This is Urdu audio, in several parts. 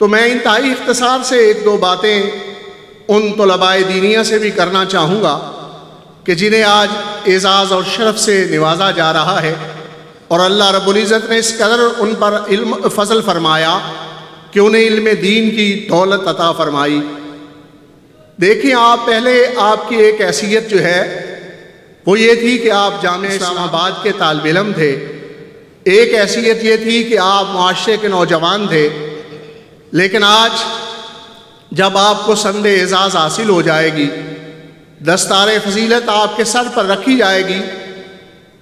تو میں انتہائی اختصار سے ایک دو باتیں ان طلباء دینیہ سے بھی کرنا چاہوں گا کہ جنہیں آج اعزاز اور شرف سے نوازا جا رہا ہے، اور اللہ رب العزت نے اس قدر ان پر علم فضل فرمایا کہ انہیں علم دین کی دولت عطا فرمائی۔ دیکھیں آپ پہلے آپ کی ایک حیثیت جو ہے وہ یہ تھی کہ آپ جامعہ اسلام آباد کے طالب علم تھے، ایک حیثیت یہ تھی کہ آپ معاشرے کے نوجوان تھے، لیکن آج جب آپ کو سند اعزاز حاصل ہو جائے گی، دستار فضیلت آپ کے سر پر رکھی جائے گی،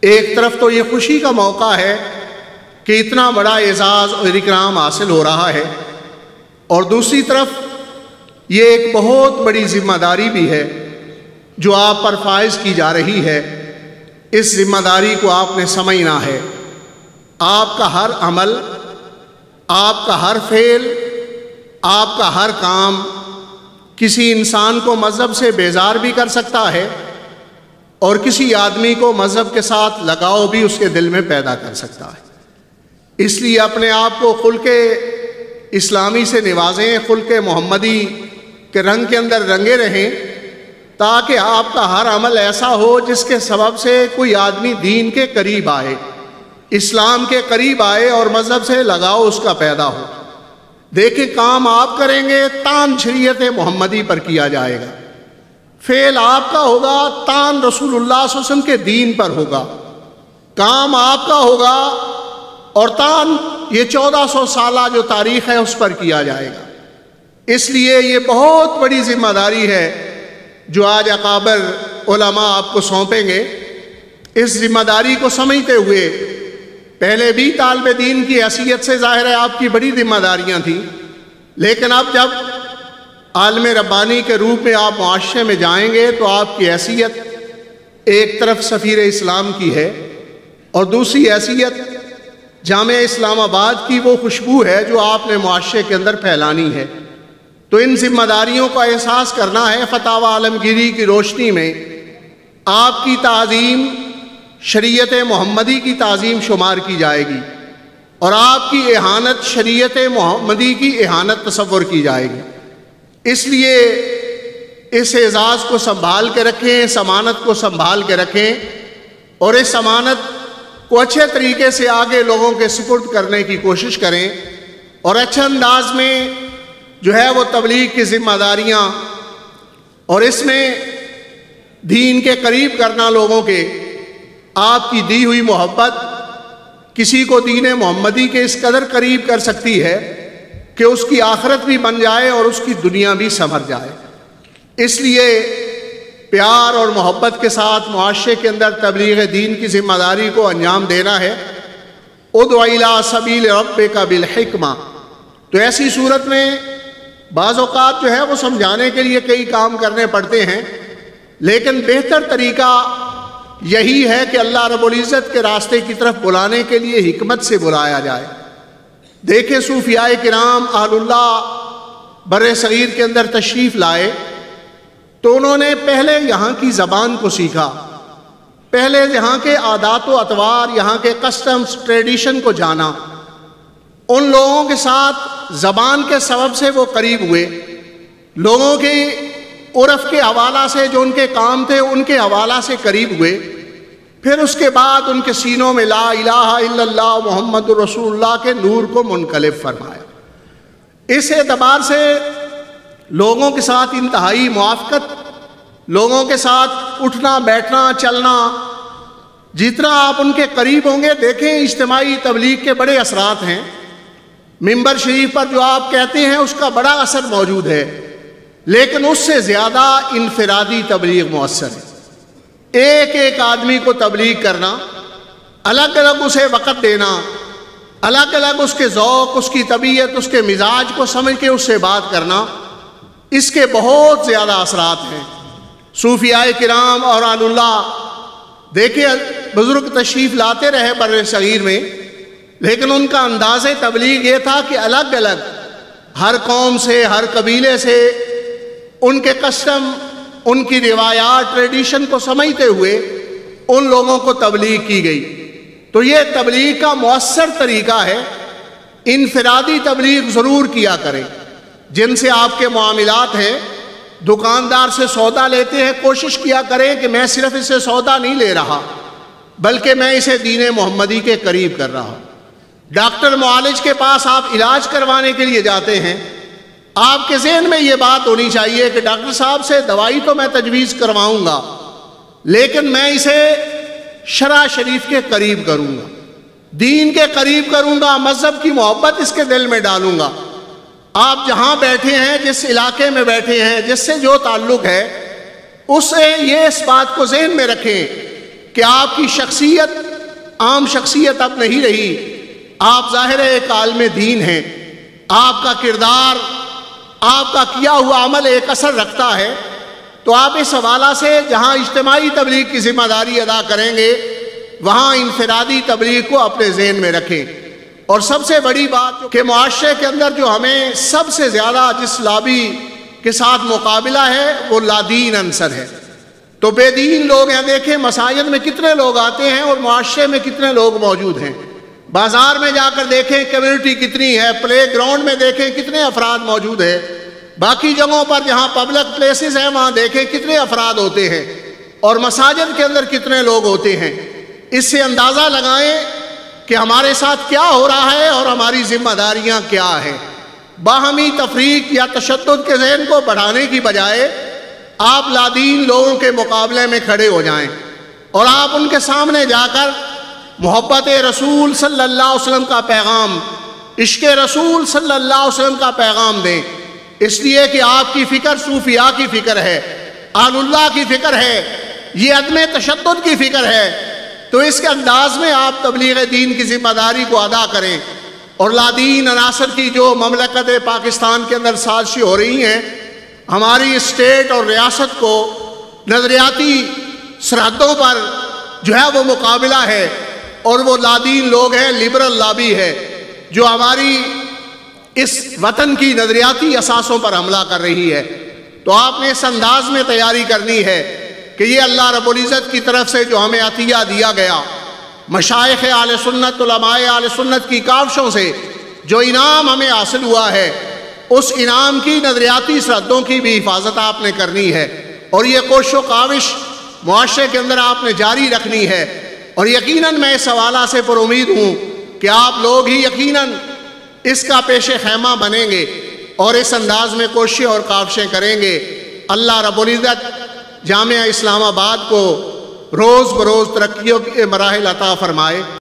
ایک طرف تو یہ خوشی کا موقع ہے کہ اتنا بڑا اعزاز اور اکرام حاصل ہو رہا ہے، اور دوسری طرف یہ ایک بہت بڑی ذمہ داری بھی ہے جو آپ پر فائز کی جا رہی ہے۔ اس ذمہ داری کو آپ نے سمجھنا ہے۔ آپ کا ہر عمل، آپ کا ہر فعل، آپ کا ہر کام کسی انسان کو مذہب سے بیزار بھی کر سکتا ہے، اور کسی آدمی کو مذہب کے ساتھ لگاؤ بھی اس کے دل میں پیدا کر سکتا ہے۔ اس لیے اپنے آپ کو خلق اسلامی سے نوازیں، خلق محمدی کے رنگ کے اندر رنگے رہیں، تاکہ آپ کا ہر عمل ایسا ہو جس کے سبب سے کوئی آدمی دین کے قریب آئے، اسلام کے قریب آئے، اور مذہب سے لگاؤ اس کا پیدا ہو۔ دیکھیں کام آپ کریں گے تان شریعت محمدی پر کیا جائے گا، فعل آپ کا ہوگا تان رسول اللہ صلی اللہ علیہ وسلم کے دین پر ہوگا، کام آپ کا ہوگا اور تان یہ 1400 سالہ جو تاریخ ہے اس پر کیا جائے گا۔ اس لیے یہ بہت بڑی ذمہ داری ہے جو آج اکابر علماء آپ کو سونپیں گے۔ اس ذمہ داری کو سمجھتے ہوئے پہلے بھی طالب دین کی حیثیت سے ظاہر ہے آپ کی بڑی ذمہ داریاں تھیں، لیکن اب جب عالم ربانی کے روپ میں آپ معاشرے میں جائیں گے تو آپ کی حیثیت ایک طرف سفیر اسلام کی ہے، اور دوسری حیثیت جامعہ اسلام آباد کی وہ خوشبو ہے جو آپ نے معاشرے کے اندر پھیلانی ہے۔ تو ان ذمہ داریوں کا احساس کرنا ہے۔ فتاوی عالمگیری کی روشنی میں آپ کی تعظیم شریعت محمدی کی تعظیم شمار کی جائے گی، اور آپ کی اہانت شریعت محمدی کی اہانت تصور کی جائے گی۔ اس لیے اس اعزاز کو سنبھال کے رکھیں، اس امانت کو سنبھال کے رکھیں، اور اس امانت کو اچھے طریقے سے آگے لوگوں کے سپرد کرنے کی کوشش کریں، اور اچھے انداز میں جو ہے وہ تبلیغ کی ذمہ داریاں اور اس میں دین کے قریب کرنا لوگوں کے، آپ کی دی ہوئی محبت کسی کو دین محمدی کے اس قدر قریب کر سکتی ہے کہ اس کی آخرت بھی بن جائے اور اس کی دنیا بھی سنور جائے۔ اس لیے پیار اور محبت کے ساتھ معاشرے کے اندر تبلیغ دین کی ذمہ داری کو انجام دینا ہے۔ ادع الی سبیل ربک بالحکمہ۔ تو ایسی صورت میں بعض اوقات جو ہے وہ سمجھانے کے لیے کئی کام کرنے پڑتے ہیں، لیکن بہتر طریقہ یہی ہے کہ اللہ رب العزت کے راستے کی طرف بلانے کے لیے حکمت سے بلایا جائے۔ دیکھیں صوفیاء کرام اہل اللہ بر صغیر کے اندر تشریف لائے تو انہوں نے پہلے یہاں کی زبان کو سیکھا، پہلے یہاں کے عادات و اطوار، یہاں کے کسٹمز ٹریڈیشن کو جانا، ان لوگوں کے ساتھ زبان کے سبب سے وہ قریب ہوئے، لوگوں کے عرف کے حوالہ سے جو ان کے کام تھے ان کے حوالہ سے قریب ہوئے، پھر اس کے بعد ان کے سینوں میں لا الہ الا اللہ محمد رسول اللہ کے نور کو منقلب فرمایا۔ اس اعتبار سے لوگوں کے ساتھ انتہائی موافقت، لوگوں کے ساتھ اٹھنا بیٹھنا چلنا، جتنا آپ ان کے قریب ہوں گے، دیکھیں اجتماعی تبلیغ کے بڑے اثرات ہیں۔ ممبر شریف پر جو آپ کہتے ہیں اس کا بڑا اثر موجود ہے، لیکن اس سے زیادہ انفرادی تبلیغ مؤثر ہے۔ ایک ایک آدمی کو تبلیغ کرنا، الگ الگ اسے وقت دینا، الگ الگ اس کے ذوق، اس کی طبیعت، اس کے مزاج کو سمجھ کے اس سے بات کرنا، اس کے بہت زیادہ اثرات ہیں۔ صوفیاء کرام اور اہل اللہ دیکھیں بزرگ تشریف لاتے رہے بر صغیر میں، لیکن ان کا انداز تبلیغ یہ تھا کہ الگ الگ ہر قوم سے، ہر قبیلے سے ان کے کسٹم، ان کی روایات، ٹریڈیشن کو سمجھتے ہوئے ان لوگوں کو تبلیغ کی گئی۔ تو یہ تبلیغ کا مؤثر طریقہ ہے انفرادی تبلیغ ضرور کیا کریں. جن سے آپ کے معاملات ہیں، دکاندار سے سودا لیتے ہیں، کوشش کیا کریں کہ میں صرف اسے سودا نہیں لے رہا بلکہ میں اسے دین محمدی کے قریب کر رہا ہوں. ڈاکٹر معالج کے پاس آپ علاج کروانے کے لیے جاتے ہیں، آپ کے ذہن میں یہ بات ہونی چاہیے کہ ڈاکٹر صاحب سے دوائی تو میں تجویز کرواؤں گا لیکن میں اسے شرع شریف کے قریب کروں گا، دین کے قریب کروں گا، مذہب کی محبت اس کے دل میں ڈالوں گا. آپ جہاں بیٹھے ہیں، جس علاقے میں بیٹھے ہیں، جس سے جو تعلق ہے، اسے یہ اس بات کو ذہن میں رکھیں کہ آپ کی شخصیت عام شخصیت اب نہیں رہی. آپ ظاہر ایک عالم دین ہیں، آپ کا کردار، آپ کا کیا ہوا عمل ایک اثر رکھتا ہے. تو آپ اس حوالہ سے جہاں اجتماعی تبلیغ کی ذمہ داری ادا کریں گے وہاں انفرادی تبلیغ کو اپنے ذہن میں رکھیں. اور سب سے بڑی بات کہ معاشرے کے اندر جو ہمیں سب سے زیادہ جس لابی کے ساتھ مقابلہ ہے وہ لادین عنصر ہے. تو بے دین لوگ ہیں، دیکھیں مساجد میں کتنے لوگ آتے ہیں اور معاشرے میں کتنے لوگ موجود ہیں. بازار میں جا کر دیکھیں کمیونٹی کتنی ہے، پلے گراؤنڈ میں دیکھیں کتنے افراد موجود ہیں، باقی جگہوں پر جہاں پبلک پلیسز ہیں وہاں دیکھیں کتنے افراد ہوتے ہیں، اور مساجد کے اندر کتنے لوگ ہوتے ہیں. اس سے اندازہ لگائیں کہ ہمارے ساتھ کیا ہو رہا ہے اور ہماری ذمہ داریاں کیا ہیں. باہمی تفریق یا تشدد کے ذہن کو بڑھانے کی بجائے آپ لادین لوگوں کے مقابلے میں کھڑے ہو جائیں اور آپ ان کے سامنے جا کر محبت رسول صلی اللہ علیہ وسلم کا پیغام، عشق رسول صلی اللہ علیہ وسلم کا پیغام دیں. اس لیے کہ آپ کی فکر صوفیاء کی فکر ہے، آل اللہ کی فکر ہے، یہ عدم تشدد کی فکر ہے. تو اس کے انداز میں آپ تبلیغ دین کی ذمہ داری کو ادا کریں. اور لادین عناصر کی جو مملکت پاکستان کے اندر سازشیں ہو رہی ہیں، ہماری اسٹیٹ اور ریاست کو نظریاتی سرحدوں پر جو ہے وہ مقابلہ ہے، اور وہ لادین لوگ ہیں، لبرل لابی ہے جو ہماری اس وطن کی نظریاتی اساسوں پر حملہ کر رہی ہے. تو آپ نے اس انداز میں تیاری کرنی ہے کہ یہ اللہ رب العزت کی طرف سے جو ہمیں عطیہ دیا گیا، مشائخ اہل سنت، علماء اہل سنت کی کاوشوں سے جو انعام ہمیں حاصل ہوا ہے، اس انعام کی نظریاتی سرحدوں کی بھی حفاظت آپ نے کرنی ہے. اور یہ کوشش و کاوش معاشرے کے اندر آپ نے جاری رکھنی ہے. اور یقیناً میں اس حوالہ سے پر امید ہوں کہ آپ لوگ ہی یقیناً اس کا پیش خیمہ بنیں گے اور اس انداز میں کوششیں اور کاوشیں کریں گے. اللہ رب العزت جامعہ اسلام آباد کو روز بروز ترقیوں کے مراحل عطا فرمائے.